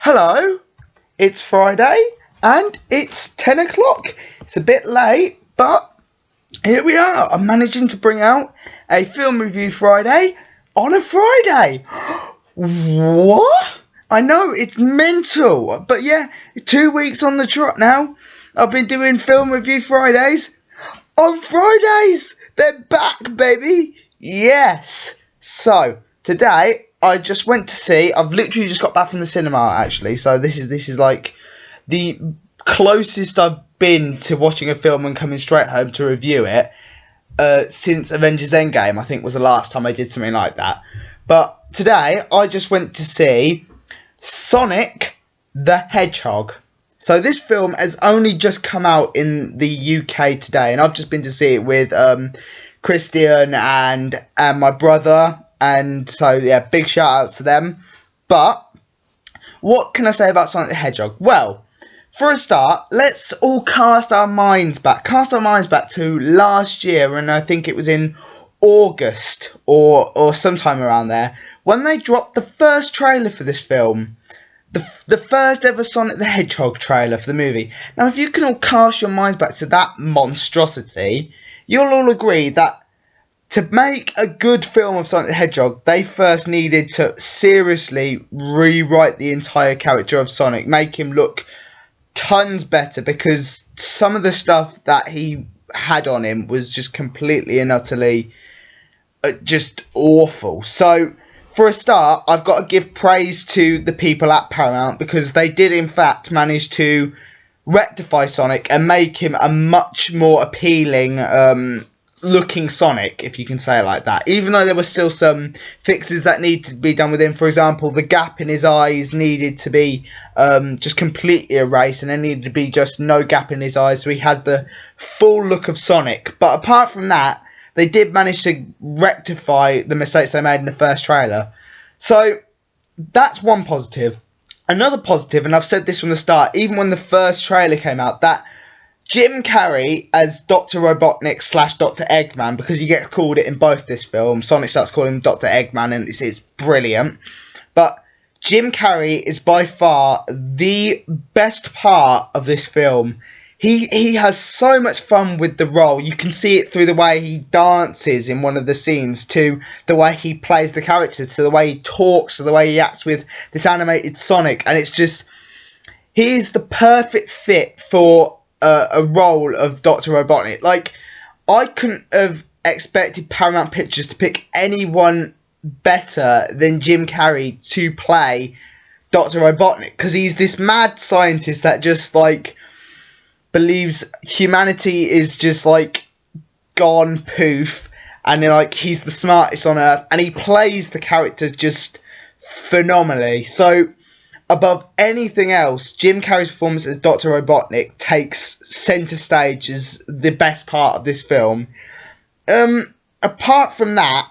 Hello, it's Friday and it's 10 o'clock. It's a bit late, but here we are. I'm managing to bring out a film review Friday on a Friday. What? I know, it's mental, but yeah, 2 weeks on the trot now. I've been doing film review Fridays on Fridays. They're back, baby. Yes. So, today I just went to see, I've literally just got back from the cinema actually, so this is like the closest I've been to watching a film and coming straight home to review it since Avengers Endgame, I think was the last time I did something like that. But today I just went to see Sonic the Hedgehog. So this film has only just come out in the UK today, and I've just been to see it with Christian and my brother, and so yeah, big shout out to them. But what can I say about Sonic the Hedgehog? Well, for a start, let's all cast our minds back to last year, and I think it was in August or sometime around there, when they dropped the first trailer for this film. The first ever Sonic the Hedgehog trailer for the movie. Now, if you can all cast your minds back to that monstrosity, you'll all agree that to make a good film of Sonic the Hedgehog, they first needed to seriously rewrite the entire character of Sonic, make him look tons better, because some of the stuff that he had on him was just completely and utterly just awful. So, for a start, I've got to give praise to the people at Paramount, because they did in fact manage to rectify Sonic and make him a much more appealing looking Sonic, if you can say it like that. Even though there were still some fixes that needed to be done with him. For example, the gap in his eyes needed to be just completely erased, and there needed to be just no gap in his eyes, so he has the full look of Sonic. But apart from that, they did manage to rectify the mistakes they made in the first trailer. So, that's one positive. Another positive, and I've said this from the start, even when the first trailer came out, that Jim Carrey as Dr. Robotnik / Dr. Eggman, because he gets called it in both this film. Sonic starts calling him Dr. Eggman, and it's brilliant. But Jim Carrey is by far the best part of this film. He has so much fun with the role. You can see it through the way he dances in one of the scenes, to the way he plays the character, to the way he talks, to the way he acts with this animated Sonic. And it's just, he is the perfect fit for a role of Dr. Robotnik. Like, I couldn't have expected Paramount Pictures to pick anyone better than Jim Carrey to play Dr. Robotnik, because he's this mad scientist that just, like, believes humanity is just, like, gone poof, and like, he's the smartest on Earth, and he plays the character just phenomenally. So, above anything else, Jim Carrey's performance as Dr. Robotnik takes centre stage as the best part of this film. Apart from that,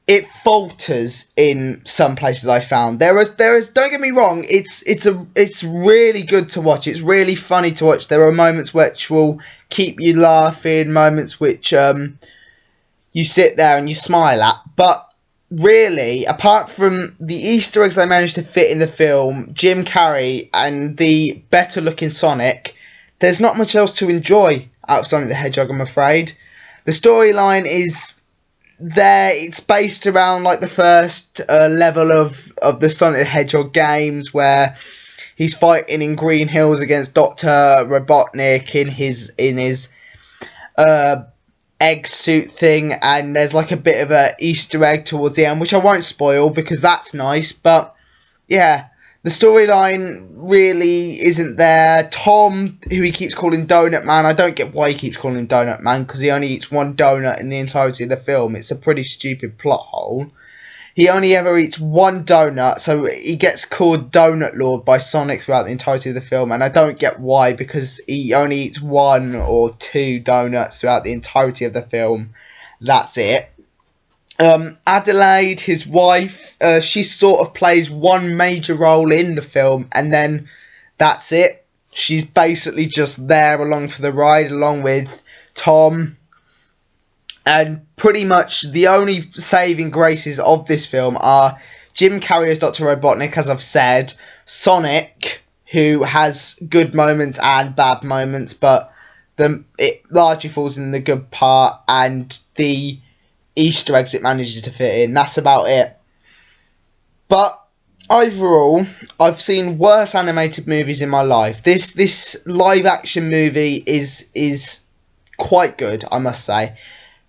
it falters in some places I found. There is. Don't get me wrong. It's really good to watch. It's really funny to watch. There are moments which will keep you laughing. Moments which you sit there and you smile at. But really, apart from the Easter eggs they managed to fit in the film, Jim Carrey and the better looking Sonic, there's not much else to enjoy out of Sonic the Hedgehog, I'm afraid. The storyline is there. It's based around like the first level of the Sonic the Hedgehog games, where he's fighting in Green Hills against Dr. Robotnik in his egg suit thing, and there's like a bit of a Easter egg towards the end, which I won't spoil because that's nice. But yeah, the storyline really isn't there. Tom, who he keeps calling Donut Man, I don't get why he keeps calling him Donut Man, because he only eats one donut in the entirety of the film. It's a pretty stupid plot hole. He only ever eats one donut, so he gets called Donut Lord by Sonic throughout the entirety of the film, and I don't get why, because he only eats one or two donuts throughout the entirety of the film. That's it. Adelaide, his wife, she sort of plays one major role in the film, and then that's it. She's basically just there along for the ride, along with Tom. And pretty much the only saving graces of this film are Jim Carrey as Dr. Robotnik, as I've said. Sonic, who has good moments and bad moments, but it largely falls in the good part, and the Easter eggs it manages to fit in. That's about it. But overall, I've seen worse animated movies in my life. This live action movie is quite good, I must say.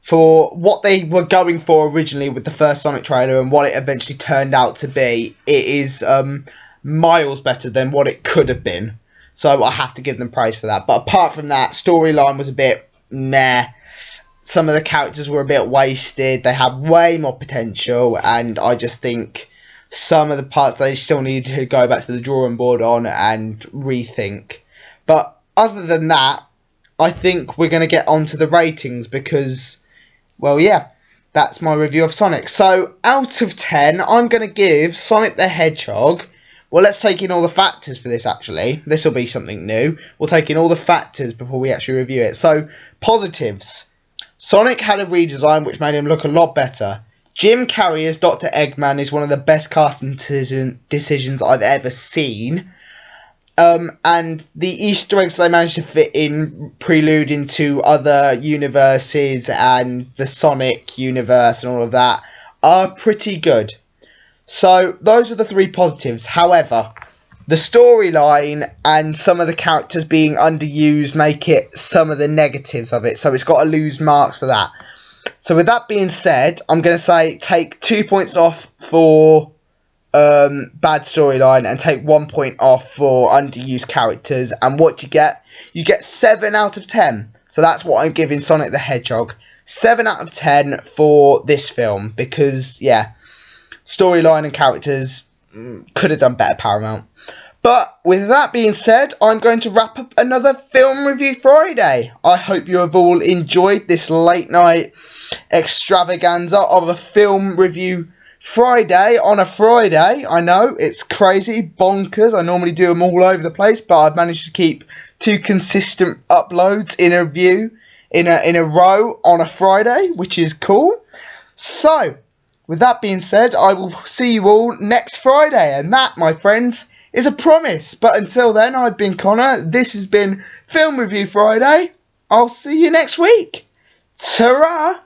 For what they were going for originally with the first Sonic trailer and what it eventually turned out to be, it is miles better than what it could have been. So I have to give them praise for that. But apart from that, storyline was a bit meh. Some of the characters were a bit wasted. They had way more potential, and I just think some of the parts they still need to go back to the drawing board on and rethink. But other than that, I think we're going to get on to the ratings because, well, yeah, that's my review of Sonic. So, out of 10, I'm going to give Sonic the Hedgehog... Well, let's take in all the factors for this, actually. This will be something new. We'll take in all the factors before we actually review it. So, positives. Sonic had a redesign which made him look a lot better. Jim Carrey as Dr. Eggman is one of the best casting decisions I've ever seen. And the Easter eggs they managed to fit in, preluding to other universes and the Sonic universe and all of that, are pretty good. So, those are the three positives. However, the storyline and some of the characters being underused make it some of the negatives of it. So, it's got to lose marks for that. So, with that being said, I'm going to say take 2 points off for bad storyline and take 1 point off for underused characters. And what do you get? You get 7 out of 10. So, that's what I'm giving Sonic the Hedgehog. 7 out of 10 for this film because, yeah, storyline and characters could have done better, Paramount. But with that being said, I'm going to wrap up another Film Review Friday. I hope you have all enjoyed this late night extravaganza of a Film Review Friday on a Friday. I know, it's crazy, bonkers. I normally do them all over the place, but I've managed to keep 2 consistent uploads in a review in a row on a Friday, which is cool. So, with that being said, I will see you all next Friday. And that, my friends, is a promise. But until then, I've been Connor. This has been Film Review Friday. I'll see you next week. Ta-ra!